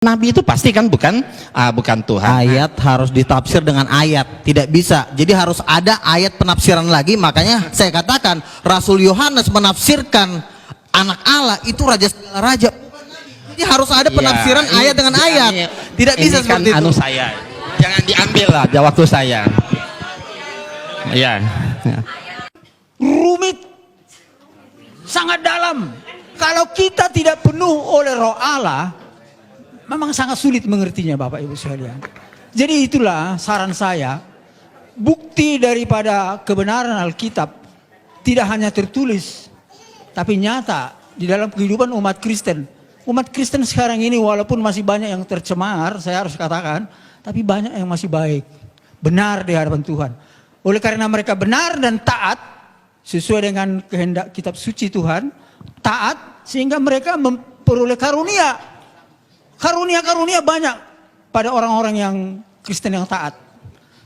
Nabi itu pasti kan bukan Tuhan. Ayat harus ditafsir dengan ayat, tidak bisa. Jadi harus ada ayat penafsiran lagi. Makanya saya katakan Rasul Yohanes menafsirkan anak Allah itu raja segala raja. Jadi harus ada penafsiran ayat dengan ayat. Tidak bisa seperti kan itu. Saya jangan diambil lah waktu saya. Ya. Rumit, sangat dalam. Kalau kita tidak penuh oleh Roh Allah, memang sangat sulit mengertinya, Bapak Ibu sekalian. Jadi itulah saran saya, bukti daripada kebenaran Alkitab tidak hanya tertulis, tapi nyata di dalam kehidupan umat Kristen. Umat Kristen sekarang ini walaupun masih banyak yang tercemar, saya harus katakan, tapi banyak yang masih baik, benar di hadapan Tuhan. Oleh karena mereka benar dan taat, sesuai dengan kehendak kitab suci Tuhan, taat sehingga mereka memperoleh karunia. Karunia-karunia banyak pada orang-orang yang Kristen yang taat.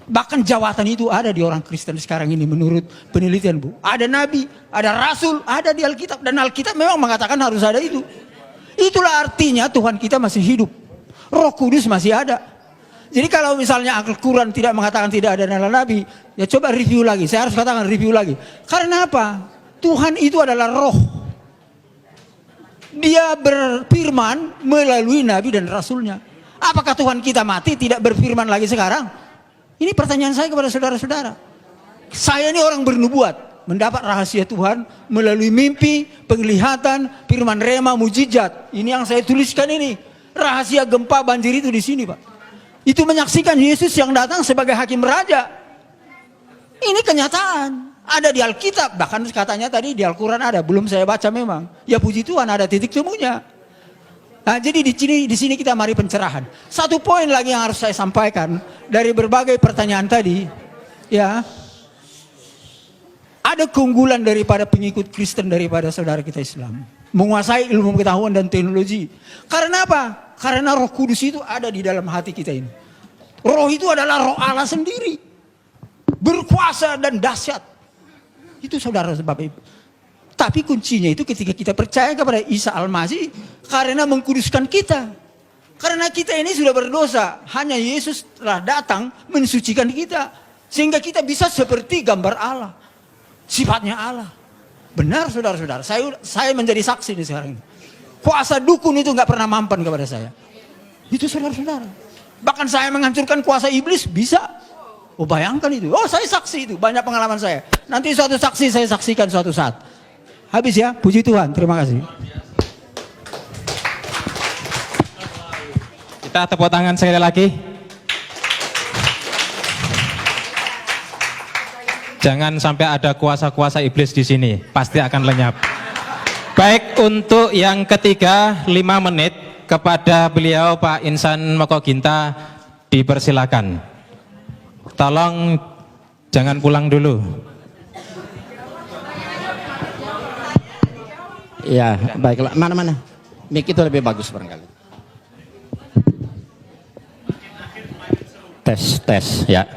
Bahkan jawatan itu ada di orang Kristen sekarang ini menurut penelitian, Bu. Ada nabi, ada rasul, ada di Alkitab. Dan Alkitab memang mengatakan harus ada itu. Itulah artinya Tuhan kita masih hidup. Roh Kudus masih ada. Jadi kalau misalnya Al-Quran tidak mengatakan tidak ada dalam nabi, ya coba review lagi. Saya harus katakan review lagi. Karena apa? Tuhan itu adalah roh. Dia berfirman melalui nabi dan rasulnya. Apakah Tuhan kita mati tidak berfirman lagi sekarang? Ini pertanyaan saya kepada saudara-saudara. Saya ini orang bernubuat, mendapat rahasia Tuhan melalui mimpi, penglihatan, firman rema, mujizat. Ini yang saya tuliskan ini. Rahasia gempa banjir itu di sini, Pak. Itu menyaksikan Yesus yang datang sebagai hakim raja. Ini kenyataan. Ada di Alkitab, bahkan katanya tadi di Al-Quran ada, belum saya baca memang. Ya puji Tuhan ada titik temunya. Nah, jadi di sini kita mari pencerahan. Satu poin lagi yang harus saya sampaikan dari berbagai pertanyaan tadi, ya. Ada keunggulan daripada pengikut Kristen daripada saudara kita Islam. Menguasai ilmu pengetahuan dan teknologi. Karena apa? Karena Roh Kudus itu ada di dalam hati kita ini. Roh itu adalah Roh Allah sendiri. Berkuasa dan dahsyat. Itu saudara Bapak Ibu. Tapi kuncinya itu ketika kita percaya kepada Isa Al-Masih karena mengkuduskan kita. Karena kita ini sudah berdosa. Hanya Yesus telah datang mensucikan kita. Sehingga kita bisa seperti gambar Allah. Sifatnya Allah. Benar saudara-saudara. Saya menjadi saksi di sekarang ini. Kuasa dukun itu nggak pernah mampan kepada saya. Itu saudara-saudara. Bahkan saya menghancurkan kuasa iblis bisa. Oh bayangkan itu. Oh saya saksi itu. Banyak pengalaman saya. Nanti suatu saksi saya saksikan suatu saat. Habis ya. Puji Tuhan. Terima kasih. Kita tepuk tangan sekali lagi. Jangan sampai ada kuasa-kuasa iblis di sini. Pasti akan lenyap. Baik, untuk yang ketiga 5 menit kepada beliau Pak Insan Mokoginta dipersilakan. Tolong jangan pulang dulu. Ya, baiklah. Mana-mana. Mic itu lebih bagus barangkali. Tes, ya.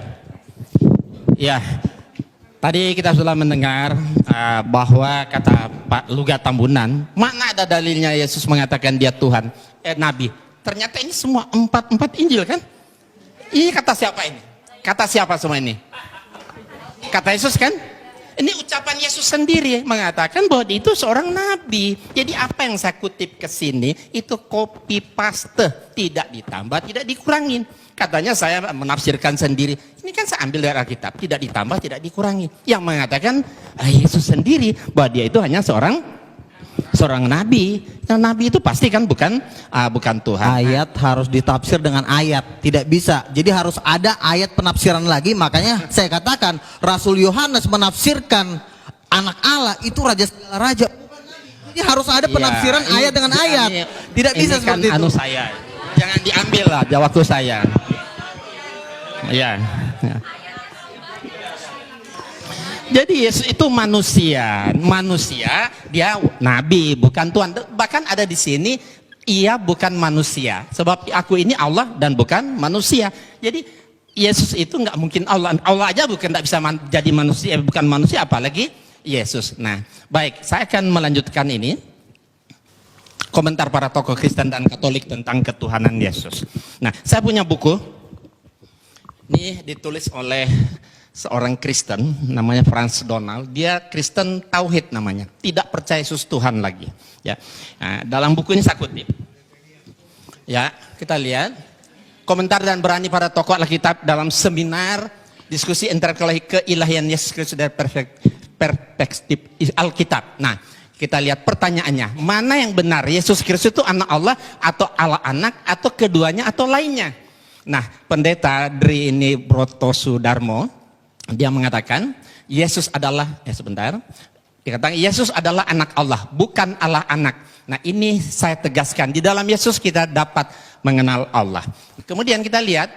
Ya. Tadi kita sudah mendengar bahwa kata Pak Lugat Tambunan, mana ada dalilnya Yesus mengatakan dia Tuhan, Nabi. Ternyata ini semua empat Injil kan? Ini kata siapa ini? Kata siapa semua ini? Kata Yesus kan? Ini ucapan Yesus sendiri mengatakan bahwa dia itu seorang nabi. Jadi apa yang saya kutip ke sini itu copy paste, tidak ditambah, tidak dikurangin. Katanya saya menafsirkan sendiri. Ini kan saya ambil dari Alkitab, tidak ditambah, tidak dikurangi. Yang mengatakan Yesus sendiri bahwa dia itu hanya seorang nabi. Dan nabi itu pasti kan bukan Tuhan. Ayat harus ditafsir dengan ayat, tidak bisa. Jadi harus ada ayat penafsiran lagi. Makanya saya katakan Rasul Yohanes menafsirkan anak Allah itu raja segala raja. Jadi harus ada penafsiran ayat dengan ayat. Tidak bisa ini kan seperti itu. Saya jangan diambil lah waktu saya. Ya. Jadi Yesus itu manusia dia nabi bukan Tuhan. Bahkan ada di sini ia bukan manusia. Sebab aku ini Allah dan bukan manusia. Jadi Yesus itu nggak mungkin Allah. Allah aja nggak bisa jadi manusia, bukan manusia apalagi Yesus. Nah, baik, saya akan melanjutkan ini. komentar para tokoh Kristen dan Katolik tentang ketuhanan Yesus. Nah, saya punya buku, ini ditulis oleh seorang Kristen, namanya Franz Donald. Dia Kristen Tauhid namanya, tidak percaya Yesus Tuhan lagi. Ya, nah, dalam buku ini saya kutip. Ya, kita lihat komentar dan berani para tokoh Alkitab dalam seminar diskusi intelektual keilahian Yesus Kristus dari perspektif Alkitab. Nah, kita lihat pertanyaannya, mana yang benar? Yesus Kristus itu anak Allah atau Allah anak atau keduanya atau lainnya? Nah, pendeta Dri ini Brotosudarmo, dia mengatakan Yesus adalah, dia katakan Yesus adalah anak Allah, bukan Allah anak. Nah, ini saya tegaskan, di dalam Yesus kita dapat mengenal Allah. Kemudian kita lihat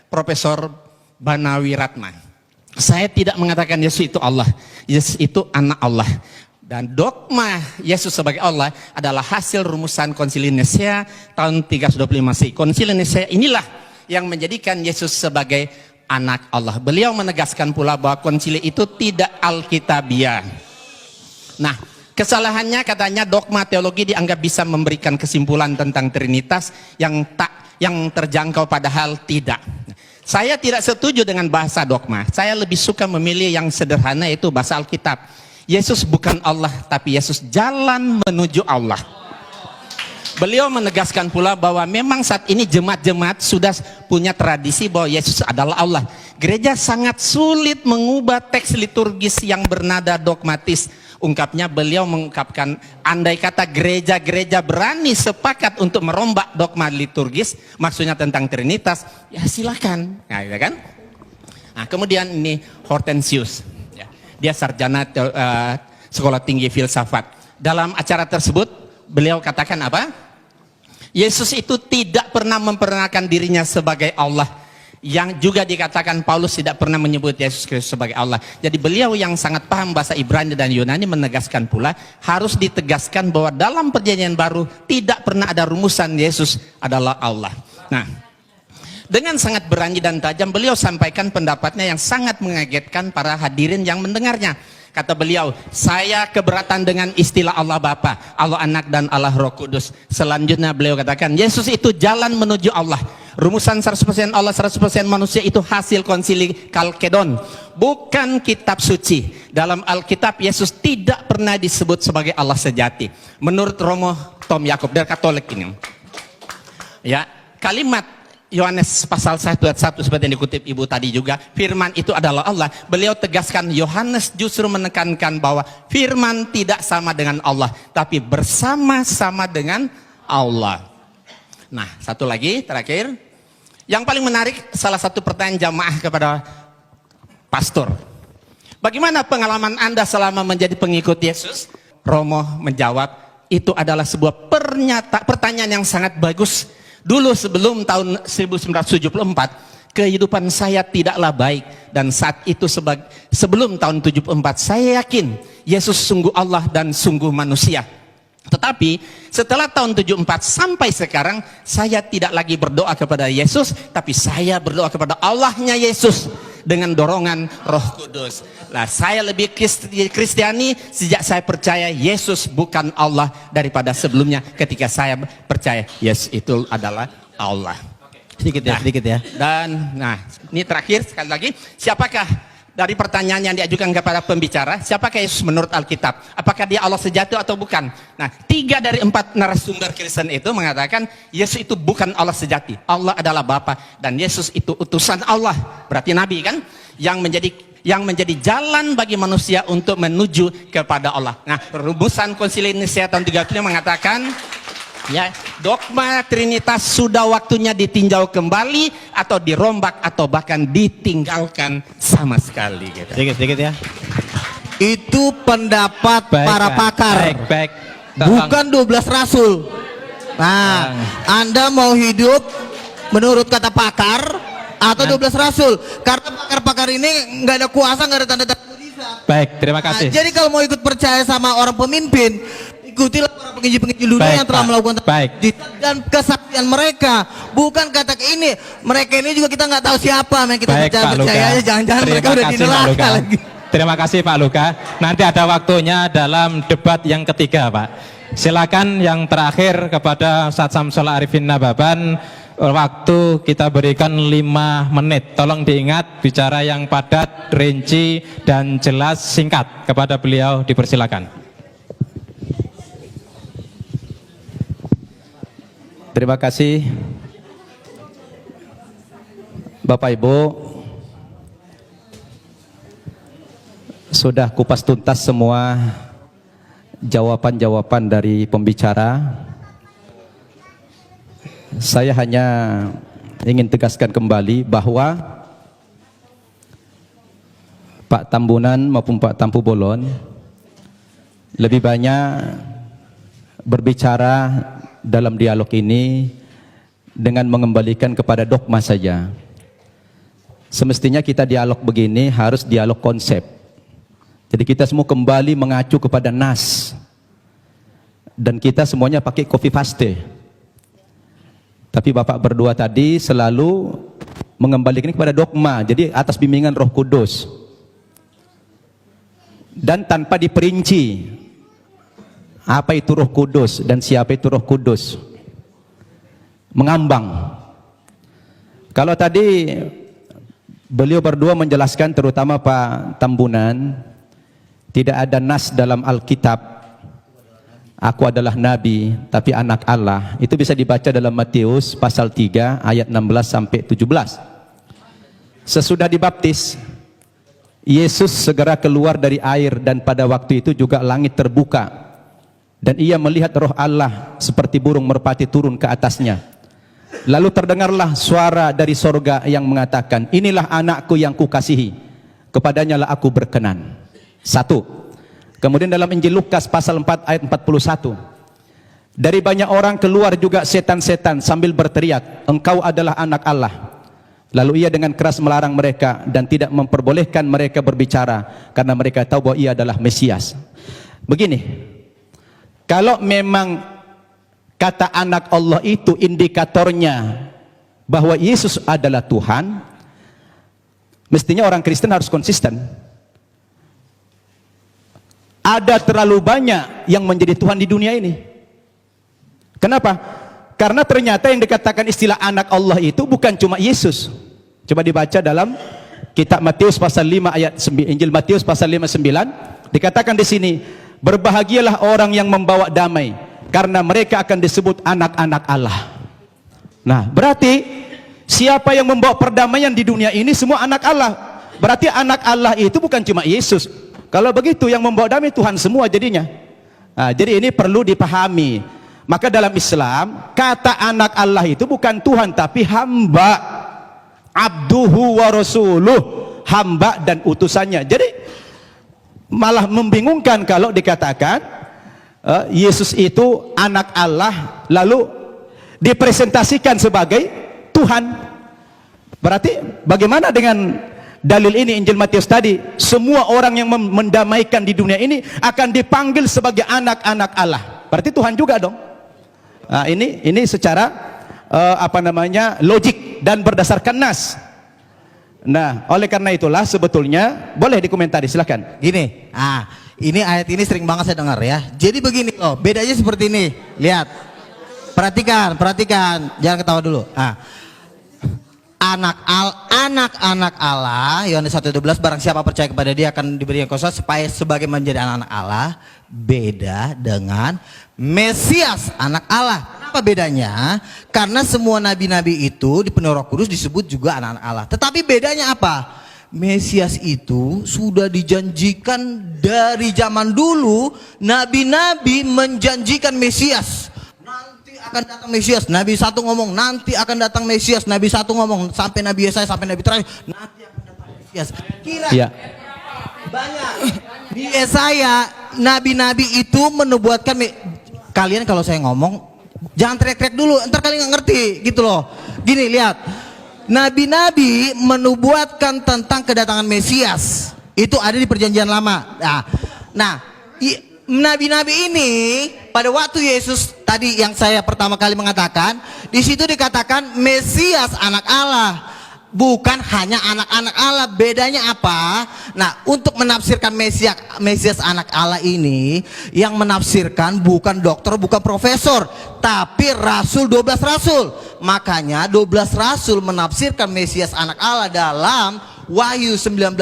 Profesor Banawi Ratna. Saya tidak mengatakan Yesus itu Allah, Yesus itu anak Allah. Dan dogma Yesus sebagai Allah adalah hasil rumusan Konsili Nisea tahun 325 Masehi. Konsili Nisea inilah yang menjadikan Yesus sebagai anak Allah. Beliau menegaskan pula bahwa konsili itu tidak alkitabiah. Nah, kesalahannya katanya dogma teologi dianggap bisa memberikan kesimpulan tentang Trinitas yang terjangkau, padahal tidak. Saya tidak setuju dengan bahasa dogma. Saya lebih suka memilih yang sederhana, yaitu bahasa Alkitab. Yesus bukan Allah, tapi Yesus jalan menuju Allah. Beliau menegaskan pula bahwa memang saat ini jemaat-jemaat sudah punya tradisi bahwa Yesus adalah Allah. Gereja sangat sulit mengubah teks liturgis yang bernada dogmatis. Ungkapnya, beliau mengungkapkan, andai kata gereja-gereja berani sepakat untuk merombak dogma liturgis, maksudnya tentang Trinitas, ya silakan. Nah, ya kan? Nah, kemudian ini Hortensius. Ya, dia sarjana sekolah tinggi filsafat. Dalam acara tersebut, beliau katakan apa? Yesus itu tidak pernah memperkenalkan dirinya sebagai Allah. Yang juga dikatakan Paulus tidak pernah menyebut Yesus Kristus sebagai Allah. Jadi beliau yang sangat paham bahasa Ibrani dan Yunani menegaskan pula, harus ditegaskan bahwa dalam perjanjian baru tidak pernah ada rumusan Yesus adalah Allah. Nah, dengan sangat berani dan tajam beliau sampaikan pendapatnya yang sangat mengagetkan para hadirin yang mendengarnya. Kata beliau, saya keberatan dengan istilah Allah Bapa, Allah Anak, dan Allah Roh Kudus. Selanjutnya beliau katakan, Yesus itu jalan menuju Allah. Rumusan 100% Allah, 100% manusia itu hasil konsili Kalkedon, bukan kitab suci. Dalam Alkitab, Yesus tidak pernah disebut sebagai Allah sejati. Menurut Romo Tom Yakob dari Katolik ini. Ya, kalimat Yohanes pasal 1 ayat 1 seperti yang dikutip Ibu tadi juga, firman itu adalah Allah. Beliau tegaskan, Yohanes justru menekankan bahwa firman tidak sama dengan Allah, tapi bersama-sama dengan Allah. Nah, satu lagi terakhir, yang paling menarik, salah satu pertanyaan jamaah kepada pastor, bagaimana pengalaman Anda selama menjadi pengikut Yesus? Romo menjawab, itu adalah sebuah pertanyaan yang sangat bagus. Dulu sebelum tahun 1974, kehidupan saya tidaklah baik. Dan saat itu sebelum tahun 74, saya yakin Yesus sungguh Allah dan sungguh manusia. Tetapi setelah tahun 74 sampai sekarang, saya tidak lagi berdoa kepada Yesus, tapi saya berdoa kepada Allahnya Yesus dengan dorongan Roh Kudus. Nah, saya lebih Kristiani sejak saya percaya Yesus bukan Allah daripada sebelumnya ketika saya percaya Yesus itu adalah Allah. Sedikit ya, sedikit ya. Dan nah, ini terakhir sekali lagi, siapakah dari pertanyaan yang diajukan kepada pembicara, siapakah Yesus menurut Alkitab? Apakah dia Allah sejati atau bukan? Nah, 3 dari 4 narasumber Kristen itu mengatakan Yesus itu bukan Allah sejati. Allah adalah Bapa dan Yesus itu utusan Allah. Berarti Nabi kan? Yang menjadi jalan bagi manusia untuk menuju kepada Allah. Nah, rumusan Konsili Nisea tahun 35 mengatakan, ya, dogma Trinitas sudah waktunya ditinjau kembali atau dirombak atau bahkan ditinggalkan sama sekali. Gitu. Sedikit ya. Itu pendapat para pakar, baik. bukan 12 rasul. Nah, Anda mau hidup menurut kata pakar atau 12 rasul? Karena pakar-pakar ini nggak ada kuasa, nggak ada tanda-tanda mujizat. Baik, terima kasih. Nah, jadi kalau mau ikut percaya sama orang pemimpin, ikutilah para penginjil-penginjil dunia yang telah melakukan dan kesaksian mereka, bukan kata ini. Mereka ini juga kita nggak tahu siapa, yang kita percaya aja, jangan-jangan mereka udah di neraka lagi. Terima kasih Pak Luka. Nanti ada waktunya dalam debat yang ketiga, Pak. silakan yang terakhir kepada Ustadz Samsul Arifin Nababan. Waktu kita berikan 5 menit. Tolong diingat, bicara yang padat, rinci, dan jelas, singkat. Kepada beliau dipersilakan. Terima kasih Bapak Ibu, sudah kupas tuntas semua jawaban-jawaban dari pembicara. Saya hanya ingin tegaskan kembali bahwa Pak Tambunan maupun Pak Tampu Bolon lebih banyak berbicara dalam dialog ini dengan mengembalikan kepada dogma saja. Semestinya kita dialog begini harus dialog konsep. Jadi kita semua kembali mengacu kepada nas. Dan kita semuanya pakai copy paste. Tapi Bapak berdua tadi selalu mengembalikan kepada dogma. Jadi atas bimbingan Roh Kudus. Dan tanpa diperinci apa itu Roh Kudus dan siapa itu Roh Kudus. Mengambang. Kalau tadi beliau berdua menjelaskan, terutama Pak Tambunan, tidak ada nas dalam Alkitab aku adalah nabi tapi anak Allah. Itu bisa dibaca dalam Matius pasal 3 ayat 16 sampai 17. Sesudah dibaptis, Yesus segera keluar dari air, dan pada waktu itu juga langit terbuka dan ia melihat Roh Allah seperti burung merpati turun ke atasnya. Lalu terdengarlah suara dari sorga yang mengatakan, inilah anakku yang kukasihi, kepadanya lah aku berkenan. 1. Kemudian dalam Injil Lukas pasal 4 ayat 41, dari banyak orang keluar juga setan-setan sambil berteriak, engkau adalah anak Allah. Lalu ia dengan keras melarang mereka dan tidak memperbolehkan mereka berbicara, karena mereka tahu bahwa ia adalah Mesias. Begini, kalau memang kata anak Allah itu indikatornya bahwa Yesus adalah Tuhan, mestinya orang Kristen harus konsisten. Ada terlalu banyak yang menjadi Tuhan di dunia ini. Kenapa? Karena ternyata yang dikatakan istilah anak Allah itu bukan cuma Yesus. Coba dibaca dalam kitab Matius pasal 5 ayat 9, Injil Matius pasal 5:9, dikatakan di sini, berbahagialah orang yang membawa damai, karena mereka akan disebut anak-anak Allah. Nah, berarti siapa yang membawa perdamaian di dunia ini semua anak Allah. Berarti anak Allah itu bukan cuma Yesus. Kalau begitu yang membawa damai Tuhan semua jadinya. Nah, jadi ini perlu dipahami. Maka dalam Islam, kata anak Allah itu bukan Tuhan tapi hamba. Abduhu wa rasuluh, hamba dan utusannya. Jadi malah membingungkan kalau dikatakan Yesus itu anak Allah lalu dipresentasikan sebagai Tuhan. Berarti bagaimana dengan dalil ini Injil Matius tadi? Semua orang yang mendamaikan di dunia ini akan dipanggil sebagai anak-anak Allah. Berarti Tuhan juga dong. Nah, ini secara logik dan berdasarkan nas. Nah, oleh karena itulah sebetulnya boleh dikomentari, silakan. Gini, ini ayat ini sering banget saya dengar ya. Jadi begini loh, bedanya seperti ini. Lihat, perhatikan, jangan ketawa dulu. Anak-anak Allah, Yohanes 1:12, barang siapa percaya kepada dia akan diberikan kuasa supaya sebagai menjadi anak-anak Allah. Beda dengan Mesias, anak Allah. Apa bedanya? Karena semua nabi-nabi itu dipenuhi Roh Kudus disebut juga anak-anak Allah. Tetapi bedanya apa? Mesias itu sudah dijanjikan dari zaman dulu. Nabi-nabi menjanjikan Mesias. Nanti akan datang Mesias. Nabi satu ngomong nanti akan datang Mesias. Nabi satu ngomong sampai Nabi Yesaya sampai Nabi terakhir nanti akan datang Mesias. Kira banyak di Yesaya nabi-nabi itu menubuatkan. Kalian kalau saya ngomong jangan teriak-teriak dulu, ntar kalian nggak ngerti gitu loh. Gini, lihat, nabi-nabi menubuatkan tentang kedatangan Mesias. Itu ada di perjanjian lama. Nah, nabi-nabi ini pada waktu Yesus tadi yang saya pertama kali mengatakan, di situ dikatakan Mesias anak Allah. bukan hanya anak-anak Allah. Bedanya apa? Nah, untuk menafsirkan Mesias anak Allah ini, yang menafsirkan bukan dokter, bukan profesor, tapi rasul, 12 rasul. Makanya 12 rasul menafsirkan Mesias anak Allah dalam Wahyu 19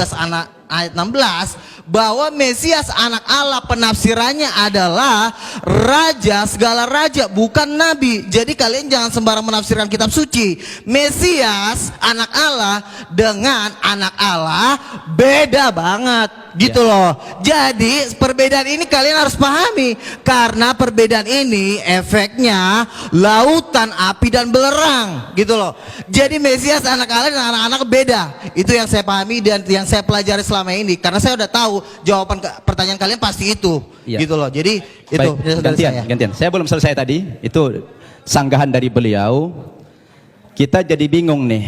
ayat 16, bahwa Mesias anak Allah penafsirannya adalah raja segala raja, bukan nabi. Jadi kalian jangan sembarang menafsirkan kitab suci. Mesias anak Allah dengan anak Allah beda banget gitu loh. Jadi perbedaan ini kalian harus pahami, karena perbedaan ini efeknya lautan api dan belerang gitu loh. Jadi Mesias anak Allah dan anak-anak beda. Itu yang saya pahami dan yang saya pelajari selama ini, karena saya udah tahu jawaban pertanyaan kalian pasti itu gitu loh. Jadi itu gantian. Saya belum selesai tadi. Itu sanggahan dari beliau. Kita jadi bingung nih.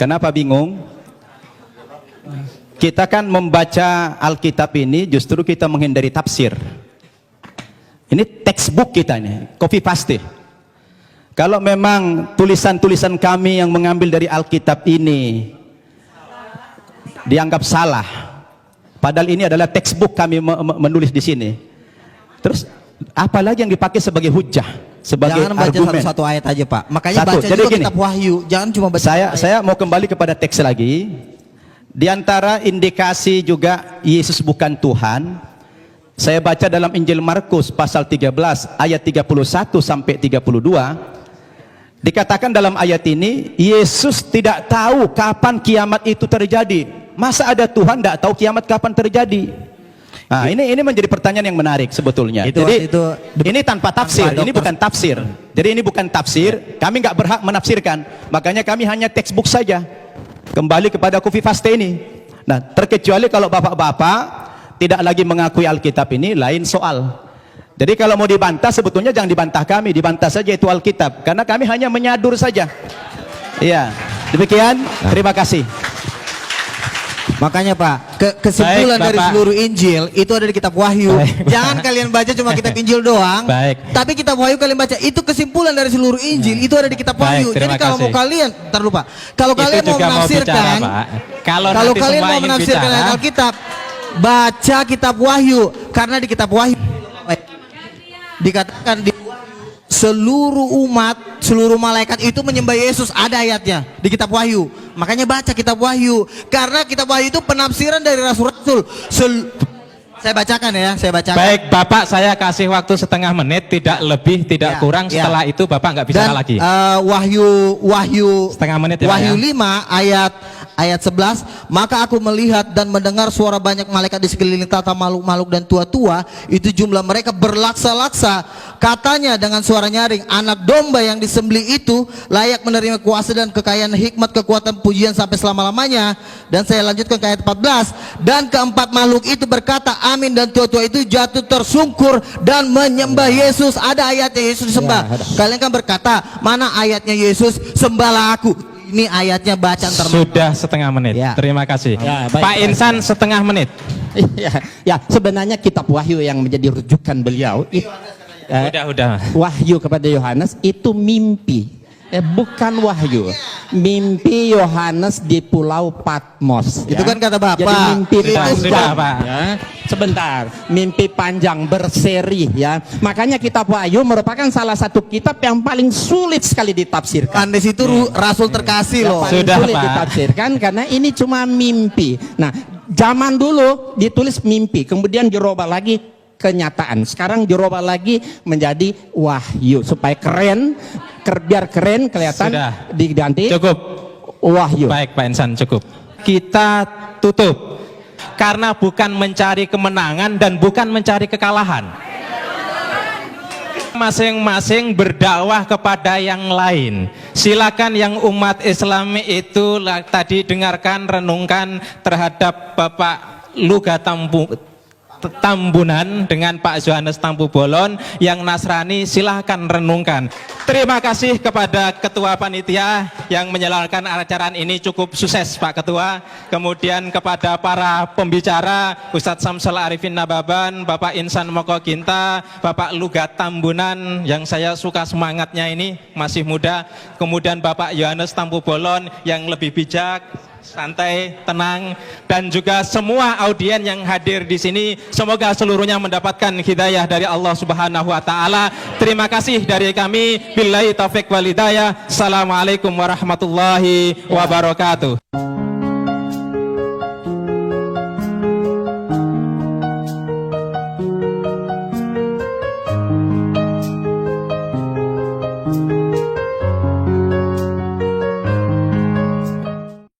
Kenapa bingung? Kita kan membaca Alkitab ini justru kita menghindari tafsir. Ini textbook kita nih, copy paste. Kalau memang tulisan-tulisan kami yang mengambil dari Alkitab ini dianggap salah, padahal ini adalah textbook kami menulis di sini. Terus apalagi yang dipakai sebagai hujah, sebagai jangan baca argumen. satu ayat aja Pak. Makanya Satu. baca Jadi juga gini, kitab Wahyu. Jangan cuma baca. Saya mau kembali kepada teks lagi. Di antara indikasi juga Yesus bukan Tuhan, saya baca dalam Injil Markus pasal 13 ayat 31 sampai 32. Dikatakan dalam ayat ini, Yesus tidak tahu kapan kiamat itu terjadi. Masa ada Tuhan tidak tahu kiamat kapan terjadi? Nah, ini menjadi pertanyaan yang menarik sebetulnya. Jadi ini tanpa tafsir, ini bukan tafsir. Jadi ini bukan tafsir, kami nggak berhak menafsirkan. Makanya kami hanya textbook saja. Kembali kepada copy paste ini. Nah, terkecuali kalau bapak-bapak tidak lagi mengakui Alkitab ini, lain soal. Jadi kalau mau dibantah, sebetulnya jangan dibantah kami, dibantah saja itu Alkitab, karena kami hanya menyadur saja. Iya, demikian. Terima kasih. Makanya Pak, kesimpulan Baik, dari Bapak. seluruh Injil itu ada di kitab Wahyu. Baik. Jangan kalian baca cuma kitab Injil doang. Baik. Tapi kitab Wahyu kalian baca. Itu kesimpulan dari seluruh Injil itu ada di kitab Baik, Wahyu. terima Jadi kalau kasih. mau kalian, ntar lupa. Kalau Itu kalian mau juga menafsirkan, bicara, Pak. Kalau kalau nanti kalian semua mau ingin menafsirkan bicara, ayat Alkitab, baca kitab Wahyu, karena di kitab Wahyu dikatakan di seluruh umat, seluruh malaikat itu menyembah Yesus, ada ayatnya di kitab Wahyu. Makanya baca kitab Wahyu, karena kitab Wahyu itu penafsiran dari rasul-rasul. Saya bacakan ya, saya bacakan. Baik, Bapak, saya kasih waktu setengah menit, tidak lebih, tidak Ya, kurang. ya. Setelah itu Bapak nggak bicara Dan, lagi. Wahyu Setengah menit ya, Pak, Wahyu ya? 5 ayat 11, maka aku melihat dan mendengar suara banyak malaikat di sekeliling tata makhluk-makhluk dan tua-tua, itu jumlah mereka berlaksa-laksa. Katanya dengan suara nyaring, anak domba yang disembelih itu layak menerima kuasa dan kekayaan, hikmat, kekuatan, pujian sampai selama-lamanya. Dan saya lanjutkan ke ayat 14, dan keempat makhluk itu berkata amin, dan tua-tua itu jatuh tersungkur dan menyembah Yesus. Ada ayatnya Yesus disembah. Kalian kan berkata, mana ayatnya Yesus sembahlah aku? Ini ayatnya bacaan termasuk. Sudah setengah menit. Ya. Terima kasih. Ya, baik, Pak baik. Insan setengah menit. Ya, sebenarnya kitab Wahyu yang menjadi rujukan beliau Udah. Wahyu kepada Yohanes itu mimpi, bukan wahyu. Mimpi Yohanes di Pulau Patmos. Itu kan kata Bapak. Jadi mimpi Itu panjang. sudah, Pak. Ya. Sebentar, mimpi panjang berseri ya. Makanya kitab Wahyu merupakan salah satu kitab yang paling sulit sekali ditafsirkan. Andes itu rasul terkasih loh. Paling Sudah, sulit Pak. ditafsirkan karena ini cuma mimpi. Nah, zaman dulu ditulis mimpi, kemudian dirubah lagi kenyataan. Sekarang dirubah lagi menjadi wahyu supaya keren, biar keren kelihatan. Sudah. Diganti Cukup. wahyu. Baik, Pak Insan, cukup. Kita tutup. Karena bukan mencari kemenangan dan bukan mencari kekalahan. Masing-masing berdakwah kepada yang lain. Silakan yang umat Islam itu tadi dengarkan, renungkan terhadap Bapak Luga Tambunan dengan Pak Yohanes Tampu Bolon. Yang Nasrani silahkan renungkan. Terima kasih kepada Ketua Panitia yang menyelenggarakan acara ini cukup sukses Pak Ketua. Kemudian kepada para pembicara, Ustadz Samsul Arifin Nababan, Bapak Insan Moko Ginta, Bapak Lugat Tambunan yang saya suka semangatnya ini, masih muda. Kemudian Bapak Yohanes Tampu Bolon yang lebih bijak, santai, tenang, dan juga semua audien yang hadir di sini, semoga seluruhnya mendapatkan hidayah dari Allah Subhanahu wa taala. Terima kasih dari kami. Billahi taufik wal hidayah. Assalamualaikum warahmatullahi wabarakatuh.